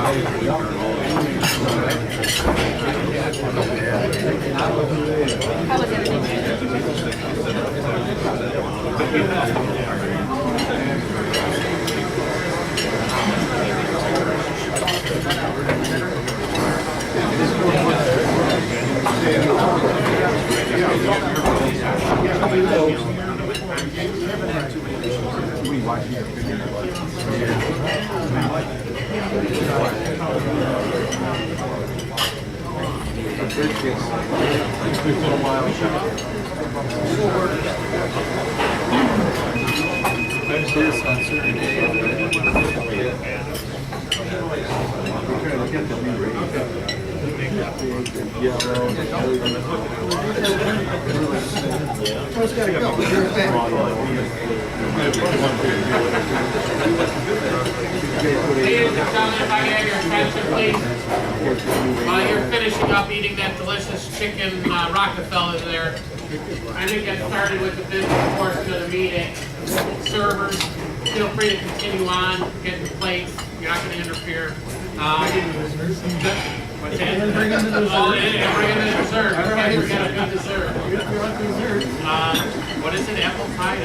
How was everything? Ladies and gentlemen, if I can have your attention, please. While you're finishing up eating that delicious chicken Rockefeller there, I'm going to get started with the business portion of the meeting. Servers, feel free to continue on, get your plates. You're not going to interfere. What's that? Bring in the dessert. Oh, yeah, bring in the dessert. Okay, we got a good dessert. What is it? Apple pie?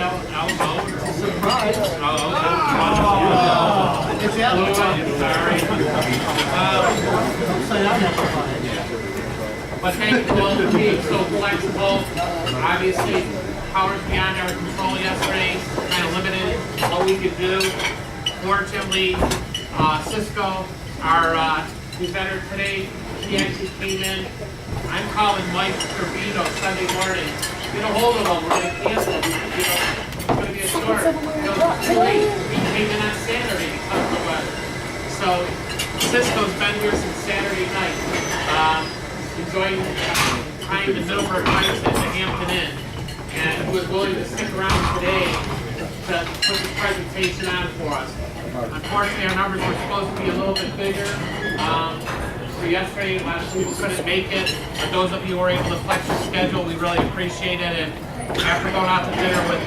Surprise. It's apple pie. Sorry. But thank you all for being so flexible. Obviously, powers beyond our control yesterday, kind of limited what we could do. Fortunately, Cisco, our presenter today, he actually came in. I'm calling Mike Turbino Sunday morning. Get a hold of him. We're going to cancel. It's going to be a short. He came in on Saturday because of the weather. So Cisco's been here since Saturday night, enjoying time in Middleburg Heights at the Hampton Inn, and he was willing to stick around today to put this presentation on for us. Unfortunately, our numbers were supposed to be a little bit bigger. For yesterday, a lot of people couldn't make it. For those of you who were able to flex your schedule, we really appreciate it. And after going out to dinner with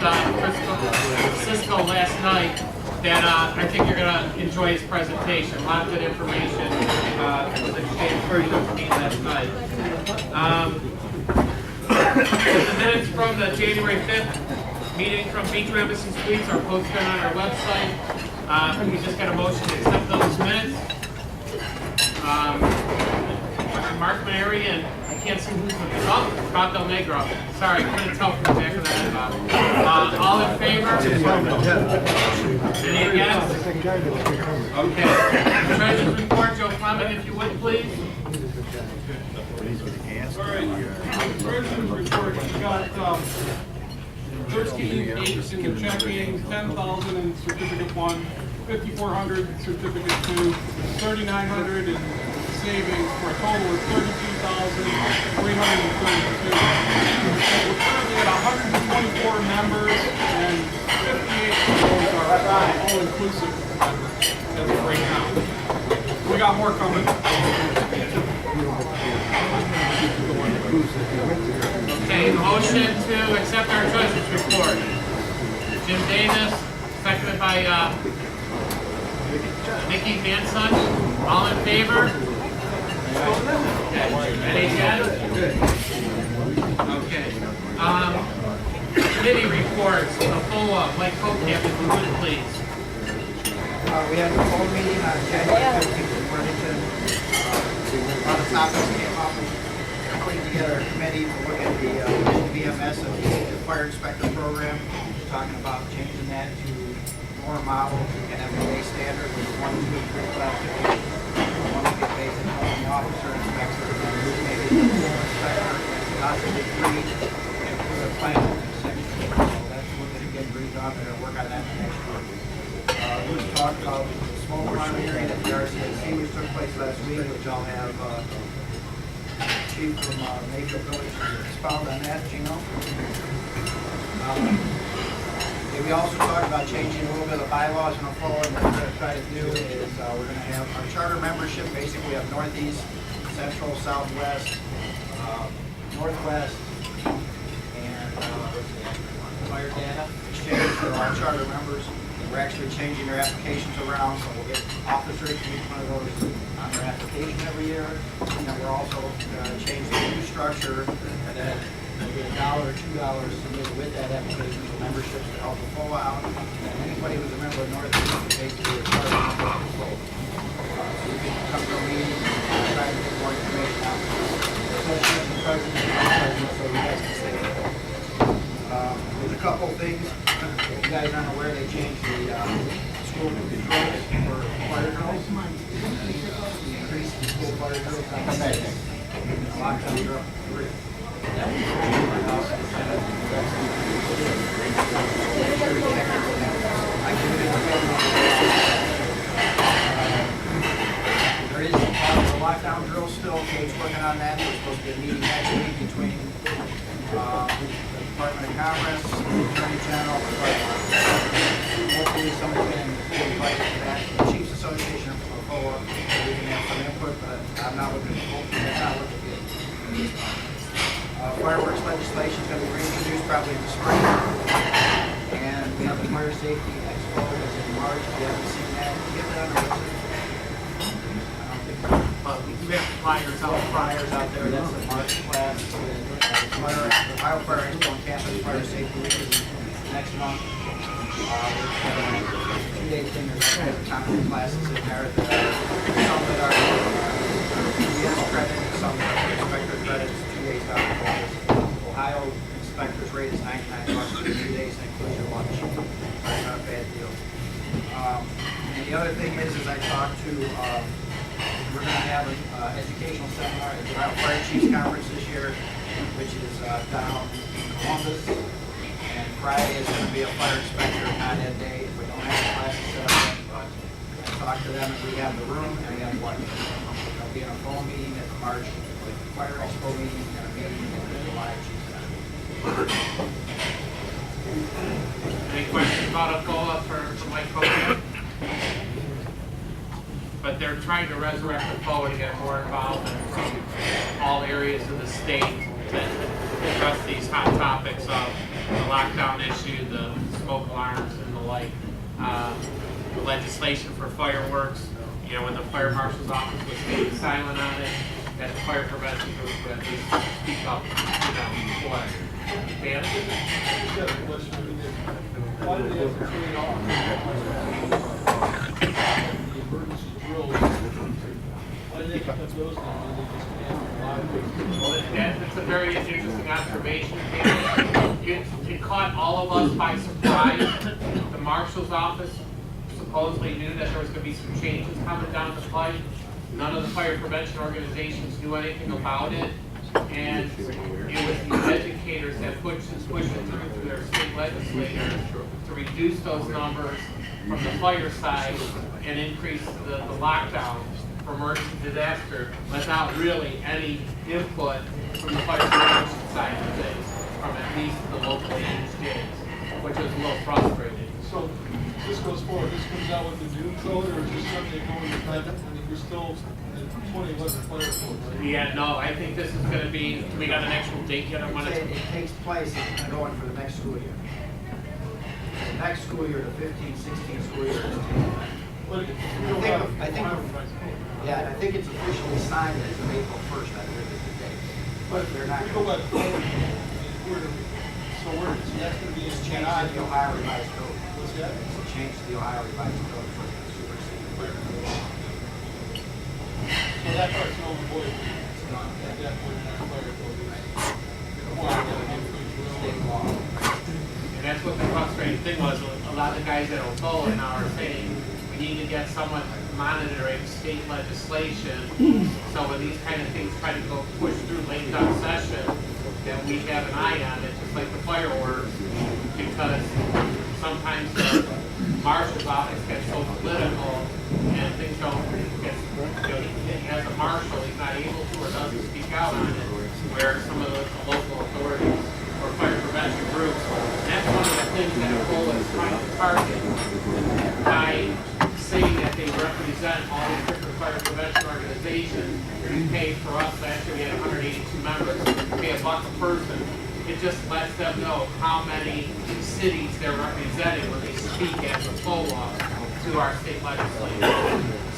Cisco last night, that I think you're going to enjoy his presentation. A lot of good information was exchanged for you with me last night. The minutes from the January 5th meeting from Beach Embassy Suites are posted on our website. We just got a motion to accept those minutes. Mark Maneri, and I can't see who's with us. Oh, Bob Del Negro. Sorry, I couldn't tell from the back of the head, Bob. All in favor? Any against? Okay. Treasurer's report, Joe Fleming, if you would, please. All right. Treasurer's report, we got 13,800 in checking, 10,000 in certificate 1, 5,400 in certificate 2, 3,900 in savings for a total of 32,332. We're currently at 124 members, and 58 of those are all-inclusive members as of right now. We got more coming. Okay, motion to accept our treasurer's report. Jim Davis, seconded by Nikki Manson. All in favor? Okay. Any against? Okay. Committee reports, the full Mike Cocap, if you would, please. We had a full meeting on January 13th in Worthington. A lot of topics came up. We put together a committee to look at the VMS of the fire inspector program, talking about changing that to more model and FAA standard with 1, 2, 3 classification. One would be based on the officer inspector, and maybe the inspector, possibly 3, and for the final section. So that's what we're going to get agreed on. We're going to work on that next year. We talked about the smoke monitoring at the RCAC, which took place last week, which I'll have Chief from Mayfield Village expound on that, Gino. We also talked about changing a little bit of bylaws going forward. What we're going to try to do is we're going to have our charter membership. Basically, we have Northeast, Central, Southwest, Northwest, and Fire Data Exchange for all charter members. We're actually changing their applications around, so we'll get officers to each one of those on their application every year. And then we're also changing the new structure that will be $1 or $2 submitted with that application for memberships to help the full out. And anybody who's a member of Northeast is basically required to member of the full. So you can come to a meeting and try to get more information out. Especially as the president and vice president, so you guys can stay with it. There's a couple things. If you guys aren't aware, they changed the school controls for fire drills. They increased the school fire drills down to 6. And lockdowns are up to 3. That was my house in the Senate. I can do there is part of the lockdown drill still. Kate's working on that. There's supposed to be a meeting next week between the Department of Commerce, the Attorney General, the hopefully somebody's going to get invited to that. The Chiefs Association or FOA, we can have some input, but I'm not looking good. Fireworks legislation is going to be reintroduced probably in the spring. And we have the Fire Safety Expo is in March. If you haven't seen that, get that on our website. We have flyers out front. Flyers out there, that's the March class. The Ohio Fire Expo on campus, Fire Safety Week is next month. There's a 2-day thing, there's conference classes in there that are, some that are PBS credit, some that are inspector credits, 2 days out of office. Ohio inspector's rate is $99 for 2 days, and includes your lunch. That's not a bad deal. And the other thing is I talked to, we're going to have an educational seminar at the Ohio Fire Chiefs Conference this year, which is down in Columbus. And Friday is going to be a fire inspector on that day. We don't have the classes set up yet, but I talked to them and we have the room and we have lunch. There'll be a phone meeting at the March Fire Expo meeting and a meeting at the July Chiefs Conference. Any questions about a FOA for Mike Copeland? But they're trying to resurrect the FOA to get more involvement from all areas of the state to address these hot topics of the lockdown issue, the smoke alarms, and the like. The legislation for fireworks, you know, when the fire marshal's office was staying silent on it, that the fire prevention group would at least speak up, you know, what? Dan? Just got a question. Why do they have to trade off? The emergency drills. Why do they pick up those things? They just can't Well, that's a very interesting observation, Dan. It caught all of us by surprise. The marshal's office supposedly knew that there was going to be some changes coming down the pipe. None of the fire prevention organizations knew anything about it. And it was the educators that pushed it through their state legislators to reduce those numbers from the fire side and increase the lockdown for emergency disaster without really any input from the fire prevention side of things, from at least the local agencies, which was a little frustrating. So this goes forward, this comes out with the new code, or just something going to private? I mean, we're still in 2011 fire code, right? Yeah, no, I think this is going to be, we got an actual date yet on when it's... It takes place, it's going for the next school year. The next school year, the 15-16 school year is taking place. Yeah, and I think it's officially signed as of April 1st, I believe is the date. But they're not. We go by the code, so that's going to be It's in changed to the Ohio Revised Code. What's that? It's a change to the Ohio Revised Code for the superseding fire code. So that part's null and void. It's not at that point in our fire code. State law. And that's what the frustrating thing was. A lot of the guys at Otoa now are saying we need to get someone monitoring state legislation. So when these kind of things try to go push through late down session, that we have an eye on it, just like the fireworks, because sometimes the marshal's office gets so political and things don't get, you know, as a marshal, he's not able to or doesn't speak out on it, where some of the local authorities or fire prevention groups, and that's one of the things that Nicole is trying to target by saying that they represent all these different fire prevention organizations. You pay for us, last year we had 182 members, pay $1 a person. It just lets them know how many cities they're representing when they speak as a FOA to our state legislature.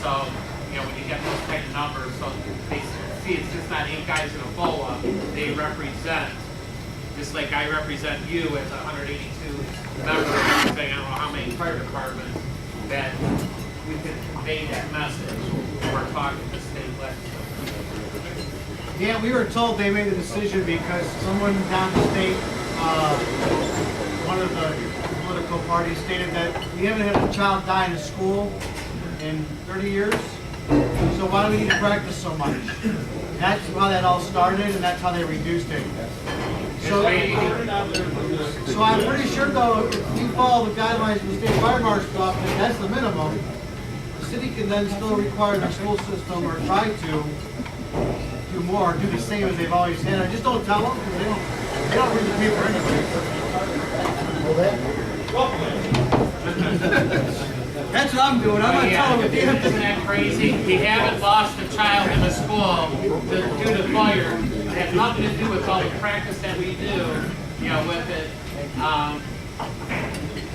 So, you know, when you get those kind of numbers, so they see it's just not 8 guys in a FOA, they represent, just like I represent you as 182 members, saying I don't know how many fire departments, that we can convey that message when we're talking to state legislators. Yeah, we were told they made a decision because someone down the state, one of the political parties stated that we haven't had a child die in a school in 30 years. So why do we need to practice so much? That's how that all started, and that's how they reduced it. So I'm pretty sure, though, if you follow the guidelines of the state fire marshal's office, that's the minimum. The city can then still require their school system, or try to do more, do the same as they've always had. I just don't tell them, because they don't read the paper anyway. That's what I'm doing. I'm not telling them. Isn't that crazy? We haven't lost a child in a school due to fire. It has nothing to do with all the practice that we do, you know, with it.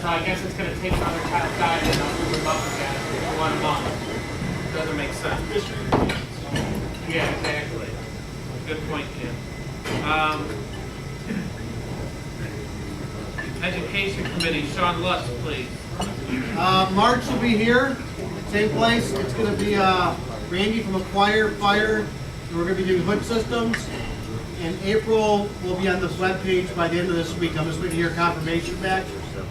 So I guess it's going to take another child dying and I'll move them up again for 1 month. Doesn't make sense. Yeah, exactly. Good point, Kim. Education Committee, Sean Lutz, please. March will be here, same place. It's going to be Randy from Acquire Fire, and we're going to be doing hood systems. And April will be on the webpage by the end of this week. I'm just waiting to hear confirmation back.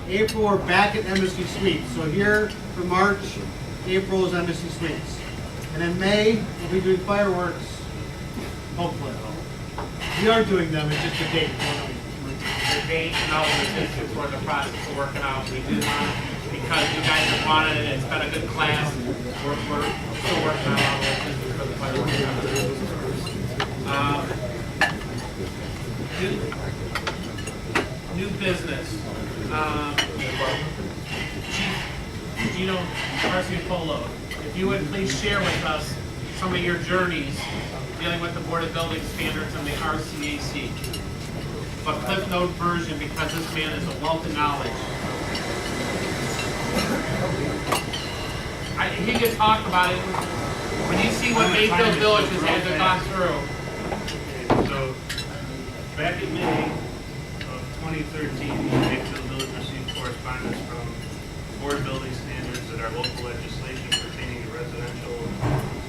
April, we're back at Embassy Suites. So here for March, April is Embassy Suites. And in May, we'll be doing fireworks, hopefully. We are doing them, it's just a date. The date and all the logistics for the process of working out. We do want, because you guys have wanted it, it's been a good class. We're still working on all the logistics for the fireworks. New business. Chief Gino Garcia-Polo, if you would please share with us some of your journeys dealing with the Board of Building Standards and the RCAC. But Cliff Note version, because this man is a wealth of knowledge. He could talk about it when you see what Mayfield Village has had to gone through. So, back in May of 2013, Mayfield Village received correspondence from Board Building Standards that our local legislation pertaining to residential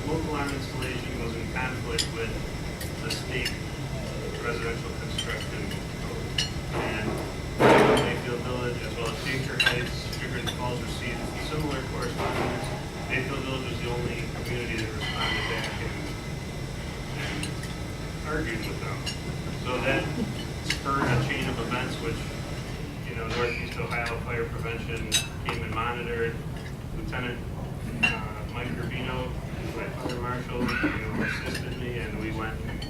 smoke alarm installation was in conflict with the state residential construction code. And Mayfield Village, as well as Patriot Heights, Sugar Falls, received similar correspondence. Mayfield Village was the only community that responded back and argued with them. So that spurred a chain of events which, you know, Northeast Ohio Fire Prevention came and monitored. Lieutenant Mike Urbino, my fire marshal, assisted me, and we went and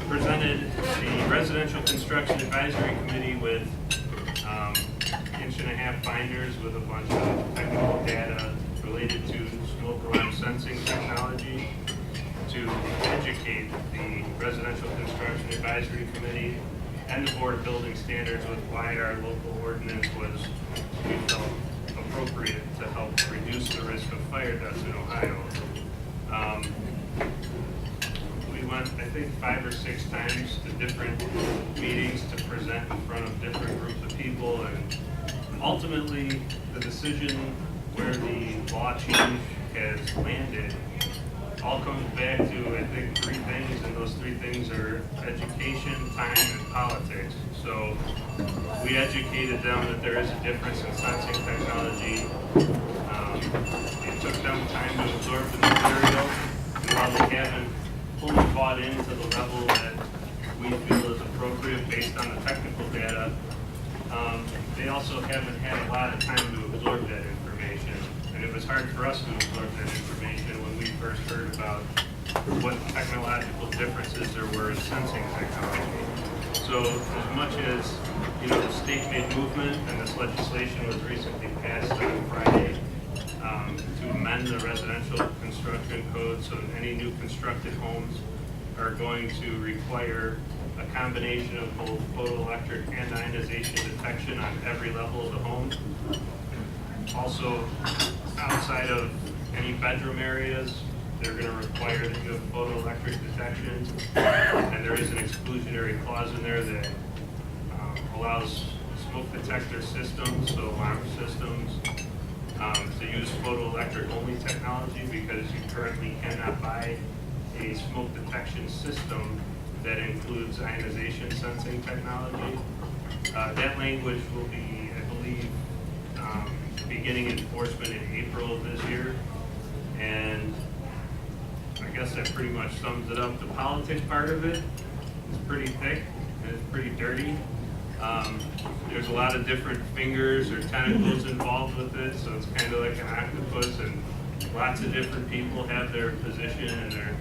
presented the Residential Construction Advisory Committee with 1.5-inch binders with a bunch of technical data related to smoke alarm sensing technology to educate the Residential Construction Advisory Committee and the Board of Building Standards with why our local ordinance was, we felt, appropriate to help reduce the risk of fire deaths in Ohio. We went, I think, 5 or 6 times to different meetings to present in front of different groups of people, and ultimately the decision where the law change has landed all comes back to, I think, 3 things, and those 3 things are education, time, and politics. So we educated them that there is a difference in sensing technology. It took them time to absorb the material, and while they haven't fully bought into the level that we feel is appropriate based on the technical data, they also haven't had a lot of time to absorb that information. And it was hard for us to absorb that information when we first heard about what technological differences there were in sensing technology. So as much as, the state-made movement, and this legislation was recently passed on Friday to amend the residential construction code so any new constructed homes are going to require a combination of both photoelectric and ionization detection on every level of the home. Also, outside of any bedroom areas, they're going to require that you have photoelectric detection, and there is an exclusionary clause in there that allows smoke detector systems, so alarm systems, to use photoelectric only technology, because you currently cannot buy a smoke detection system that includes ionization sensing technology. That language will be, I believe, beginning enforcement in April of this year. And I guess that pretty much sums it up. The politics part of it is pretty thick and it's pretty dirty. There's a lot of different fingers or tentacles involved with it, so it's kind of like an octopus, and lots of different people have their position, and they're,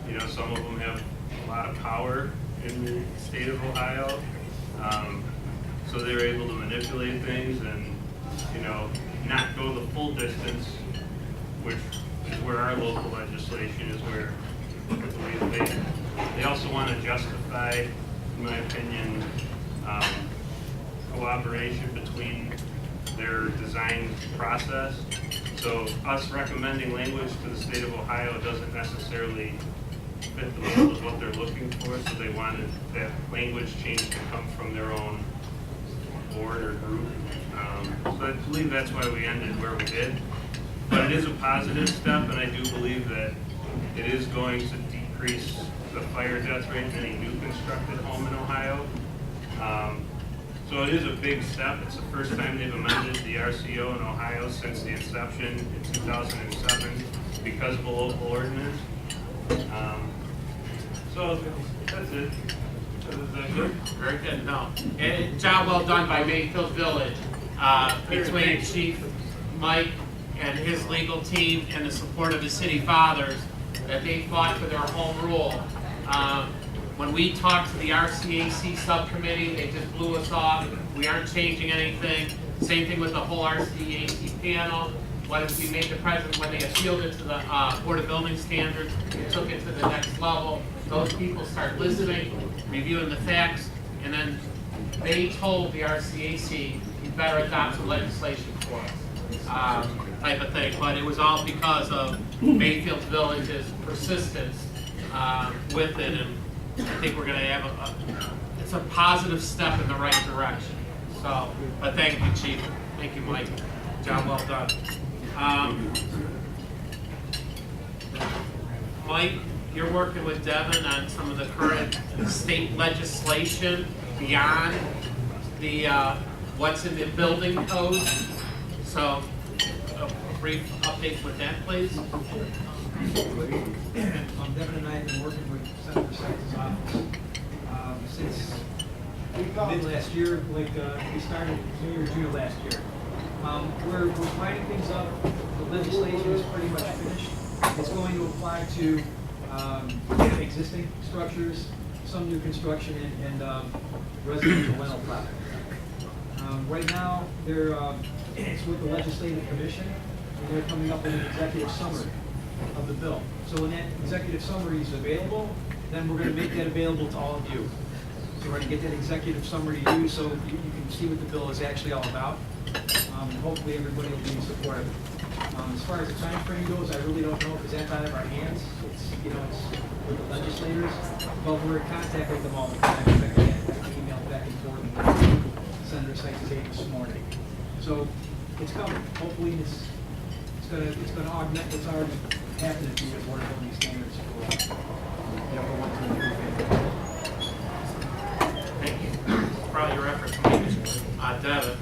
you know, some of them have a lot of power in the state of Ohio. So they're able to manipulate things and, you know, not go the full distance, which is where our local legislation is where I believe they also want to justify, in my opinion, cooperation between their design process. So us recommending language to the state of Ohio doesn't necessarily fit the bill of what they're looking for, so they wanted that language change to come from their own board or group. So I believe that's why we ended where we did. But it is a positive step, and I do believe that it is going to decrease the fire death rate in any new constructed home in Ohio. So it is a big step. It's the first time they've amended the RCO in Ohio since the inception in 2007 because of a local ordinance. So that's it. Is that good? Very good. No, and job well done by Mayfield Village, between Chief Mike and his legal team and the support of the city fathers, that they fought for their home rule. When we talked to the RCAC subcommittee, they just blew us off. We aren't changing anything. Same thing with the whole RCAC panel. What if we made the president, when they appealed it to the Board of Building Standards, it took it to the next level. Those people start listening, reviewing the facts, and then they told the RCAC, you better adopt some legislation for us, type of thing. But it was all because of Mayfield Village's persistence with it, and I think we're going to have it's a positive step in the right direction. So, but thank you, Chief. Thank you, Mike. Job well done. Mike, you're working with Devin on some of the current state legislation beyond the what's in the building code. So, a brief update with that, please. Devin and I have been working with Senator Sykes' office since mid last year, like we started June of last year. We're lining things up. The legislation is pretty much finished. It's going to apply to existing structures, some new construction, and residential rental property. Right now, it's with the Legislative Commission, and they're coming up with an executive summary of the bill. So when that executive summary is available, then we're going to make that available to all of you. So we're going to get that executive summary to you so you can see what the bill is actually all about. Hopefully everybody will be in support of it. As far as the time frame goes, I really don't know because that's out of our hands. It's it's with the legislators, but we're in contact with them all the time. In fact, I emailed back and forth with Senator Sykes' aide this morning. So it's coming. Hopefully it's going to augment what's already happening to the Board of Building Standards for 1, 2, 3 family. Thank you for all your efforts, Devin.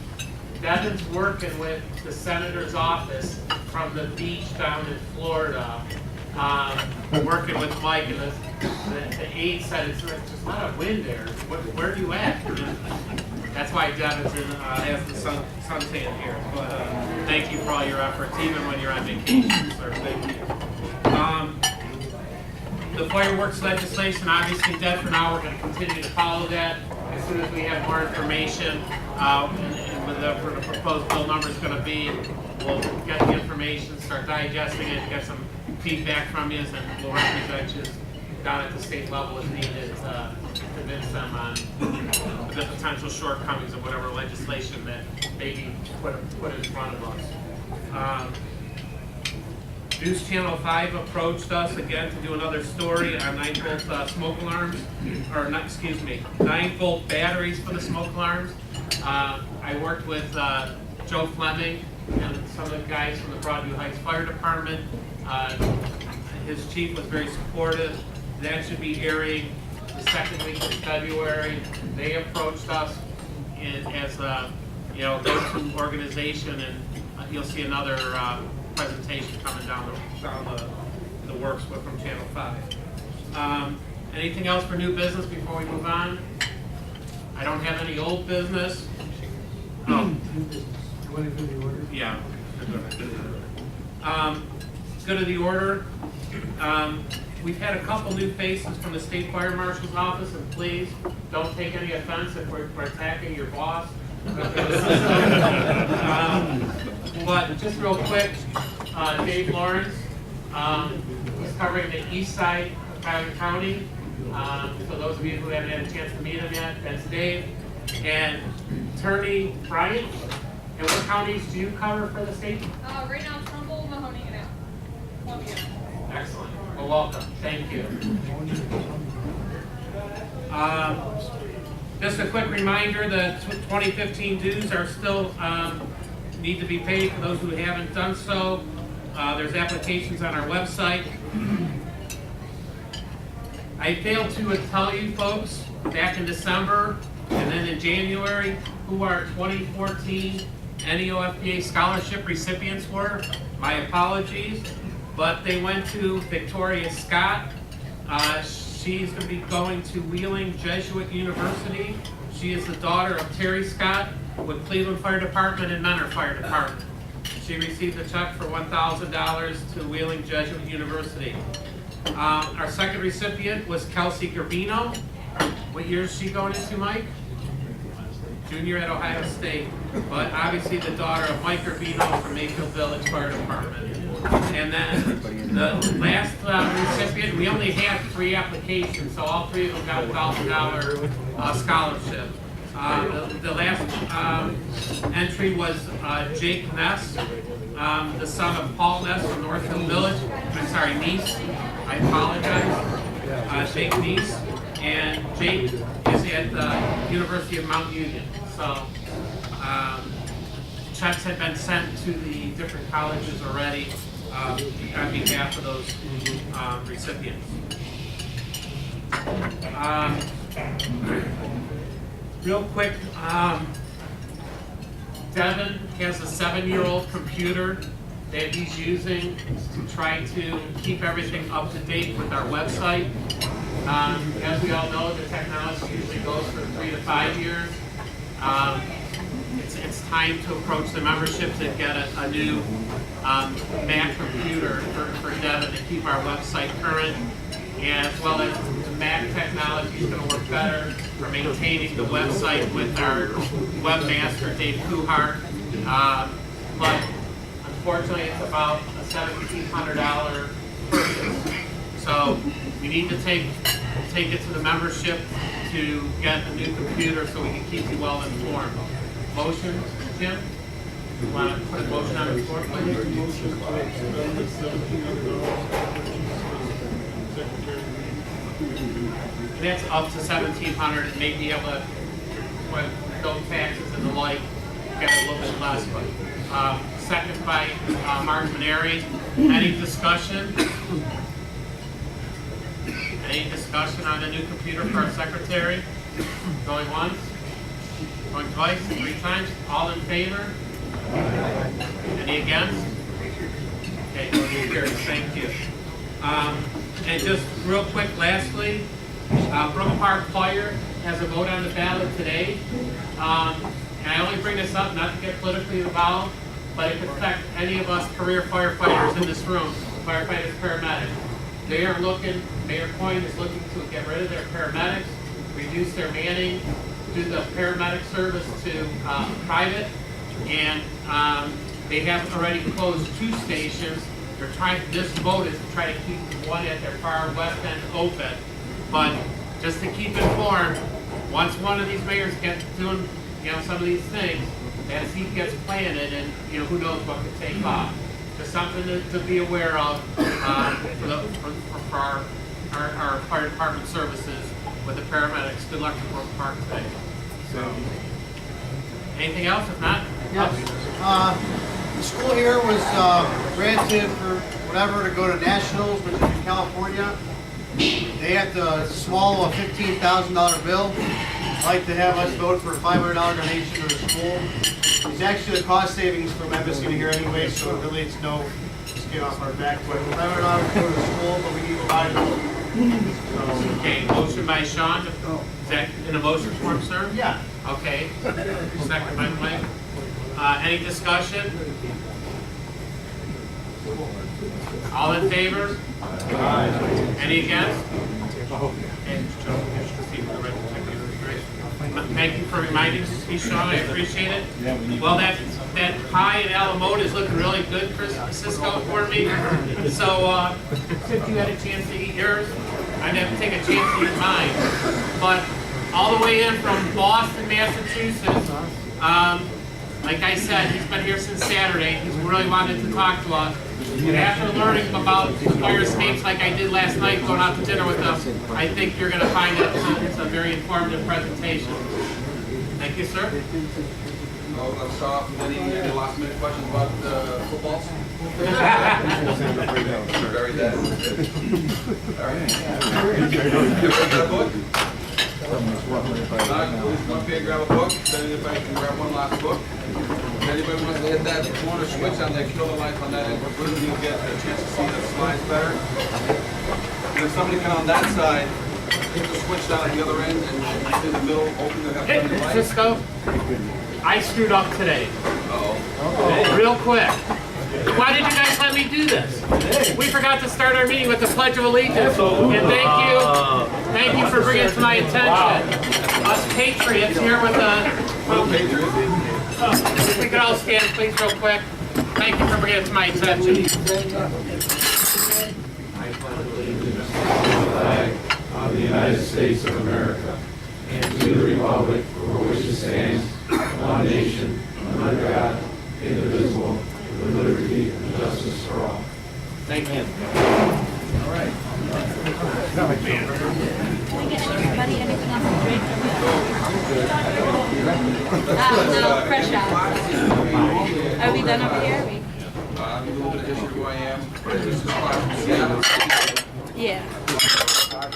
Devin's working with the senator's office from the beach down in Florida, working with Mike, and the aide said it's just not a wind there. Where are you at? That's why Devin's has the suntan here. But thank you for all your efforts, even when you're on vacation, sir. Thank you. The fireworks legislation, obviously dead for now. We're going to continue to follow that. As soon as we have more information, and whatever the proposed bill number is going to be, we'll get the information, start digesting it, get some feedback from you, and we'll represent you down at the state level is needed to convince them on the potential shortcomings of whatever legislation that may be put in front of us. News Channel 5 approached us again to do another story on 9-volt smoke alarms, or not, excuse me, 9-volt batteries for the smoke alarms. I worked with Joe Fleming and some of the guys from the Broadview Heights Fire Department. His chief was very supportive. That should be airing the second week of February. They approached us as a go-to organization, and you'll see another presentation coming down the works from Channel 5. Anything else for new business before we move on? I don't have any old business. Oh. Yeah. Good of the order. We've had a couple new faces from the State Fire Marshal's office, and please don't take any offense if we're attacking your boss. But just real quick, Dave Lawrence is covering the east side of Cuyahoga County. For those of you who haven't had a chance to meet him yet, that's Dave. And Attorney Bryant. And what counties do you cover for the state? Right now, Trumbull, Mahoney, and Columbia. Excellent. Well, welcome. Thank you. Just a quick reminder, the 2015 dues are still need to be paid for those who haven't done so. There's applications on our website. I failed to tell you folks back in December and then in January who our 2014 NEOFPA scholarship recipients were. My apologies, but they went to Victoria Scott. She's going to be going to Wheeling Jesuit University. She is the daughter of Terry Scott with Cleveland Fire Department and Mentor Fire Department. She received a check for $1,000 to Wheeling Jesuit University. Our second recipient was Kelsey Garbino. What year is she going into, Mike? Junior at Ohio State, but obviously the daughter of Mike Garbino from Mayfield Village Fire Department. And then the last recipient, we only had 3 applications, so all 3 of them got a $1,000 scholarship. The last entry was Jake Ness, the son of Paul Ness from Northfield Village. I'm sorry, Nice. I apologize. Jake Nice. And Jake is at the University of Mount Union. So checks had been sent to the different colleges already on behalf of those recipients. Real quick, Devin has a 7-year-old computer that he's using to try to keep everything up to date with our website. As we all know, the technology usually goes for 3 to 5 years. It's time to approach the memberships and get a new Mac computer for Devin to keep our website current, and as well as the Mac technology is going to work better for maintaining the website with our webmaster, Dave Kuhart. But unfortunately, it's about a $1,700 purchase. So we need to take it to the membership to get a new computer so we can keep you well informed. Motion, Jim? You want to put a motion on the floor, please? And that's up to $1,700. It may be able to, with no taxes and the like, get a little bit less. But second by Mark Maneri. Any discussion? Any discussion on the new computer for our secretary? Going once? Going twice? 3 times? All in favor? Any against? Okay, motion carries. Thank you. And just real quick, lastly, Brook Park Fire has a vote on the ballot today. And I only bring this up not to get politically involved, but it could affect any of us career firefighters in this room, firefighters, paramedics. They are looking, Mayor Coyne is looking to get rid of their paramedics, reduce their manning, do the paramedic service to private, and they have already closed 2 stations they're trying, this vote is to try to keep one at their far west end open. But just to keep informed, once one of these mayors gets doing, you know, some of these things, that seed gets planted and, you know, who knows what could take off. Just something to be aware of for our fire department services with the paramedics. Good luck to Brooke Park today. So, anything else? If not, The school here was granted for whatever to go to nationals, which is in California. They had to swallow a $15,000 bill. I'd like to have us vote for a $500 donation to the school. It's actually the cost savings from embassy to here anyway, so really it's no skin off our back. But $500 to go to the school, but we need $5. okay. Motion by Sean. Is that in a motion form, sir? Yeah. Okay. Second by Mike. Any discussion? All in favor? Aye. Any against? Okay, Joe, here's the fee for the record. Thank you for reminding me, Sean. I appreciate it. Well, that pie in Alamode is looking really good, Cisco, for me. So, since you had a chance to eat yours, I'm gonna have to take a chance to eat mine. But all the way in from Boston, Massachusetts. Like I said, he's been here since Saturday. He's really wanted to talk to us. And after learning about fire escapes like I did last night, going out to dinner with them, I think you're going to find it's a very informative presentation. Thank you, sir. Let's start off with any last minute questions about football. Very dead. All right. You read that book? Please come up here and grab a book. Then anybody can grab one last book. If anybody wants to hit that corner switch on that killer light on that end, you get a chance to see the slides better. And if somebody can on that side, hit the switch down at the other end and in the middle, open the Hey, light. Cisco, I screwed up today. Uh-oh. Real quick. Why did you guys let me do this? We forgot to start our meeting with the Pledge of Allegiance. And thank you for bringing it to my attention. Us patriots here with the... If we could all stand, please, real quick. Thank you for bringing it to my attention. Of the United States of America, and to the republic for which it stands, one nation, under God, indivisible, with liberty and justice for all. Thank you. All right. Can we get anybody anything else to drink? No, fresh out. Are we done over here? I'll give you a little bit of history of who I am. This is from Seattle. Yeah. Out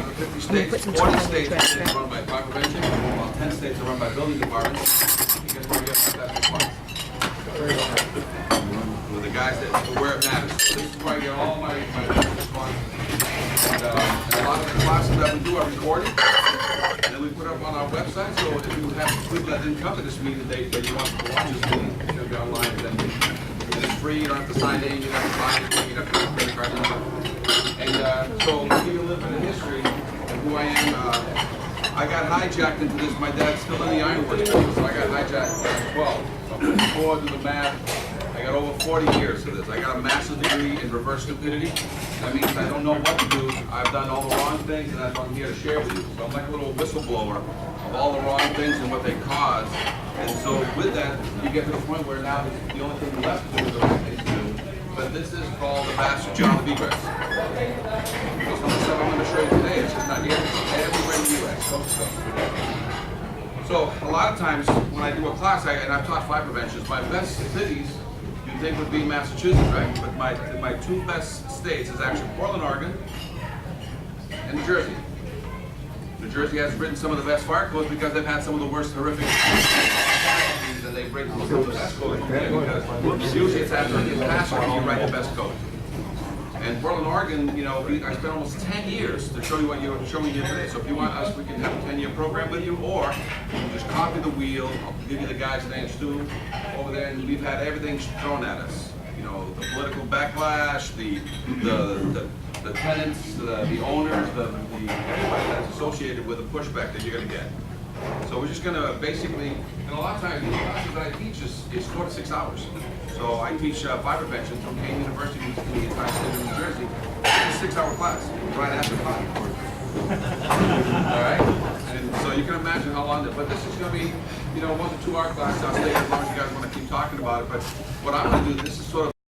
of the 50 states, 40 states are run by fire prevention, while 10 states are run by building departments. You guys probably have that before. With the guys that where it matters. So this is where I get all my response. And a lot of the classes that we do are recorded, and then we put up on our website. So if you have people that didn't come to this meeting today, but you want to watch this meeting, it's going to be online. And it's free. You don't have to sign in. You don't have to buy anything. You don't have to have a credit card number. And so to give you a little bit of history of who I am. I got hijacked into this. My dad's still in the ironworks business, so I got hijacked when I was 12. So from 4 to the math, I got over 40 years of this. I got a master's degree in reverse stupidity. That means I don't know what to do. I've done all the wrong things, and that's what I'm here to share with you. So I'm like a little whistleblower of all the wrong things and what they cause. And so with that, you get to the point where now the only thing left to do is the right thing to do. But this is called the Bastard John of Egress. So some of the stuff I'm going to show you today is just not here. It's everywhere in the U.S. So a lot of times when I do a class, and I've taught fire prevention, my best cities you'd think would be Massachusetts, right? But my two best states is actually Portland, Oregon, and New Jersey. New Jersey has written some of the best fire codes because they've had some of the worst horrific and they break some of the best codes because usually it's after you pass or you write the best code. And Portland, Oregon, you know, I spent almost 10 years to show you what you're showing you today. So if you want us, we can have a 10-year program with you, or you can just copy the wheel. I'll give you the guy's names too over there, and we've had everything thrown at us. You know, the political backlash, the tenants, the owners, everybody that's associated with the pushback that you're going to get. So we're just gonna basically, and a lot of times, these classes that I teach is 4 to 6 hours. So I teach fire prevention through Kane University in the entire state of New Jersey. It's a 6-hour class, right after fire. All right? And so you can imagine how long but this is gonna be, 1 to 2 hour class. I'll stay as long as you guys wanna keep talking about it. But what I'm gonna do, this is sort of